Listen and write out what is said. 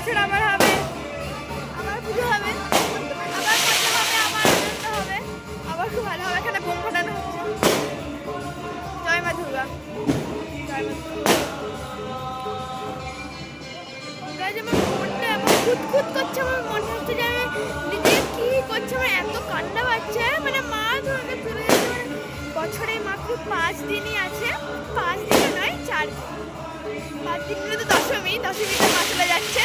বছর আবার হবে, আবার পুজো হবে, আবার মজা হবে, আবার আনন্দ হবে, আবার খুব ভালো হবে। এখানে বোম ফাটানো হচ্ছে। জয় মা দুর্গা, জয় মা দুর্গা। গাইজ আমার মনটা এমন খুঁতখুত করছে, আমার মনে হচ্ছে যে আমি নিজে কি করছে, আমার এত কান্না পাচ্ছে। মানে মা দুর্গা চলে যাচ্ছে, মানে বছরে মাত্র 5 দিনই আছে, 5 দিনও নয় 4 দিন, 5 দিন মিলে তো দশমীতে মা চলে যাচ্ছে।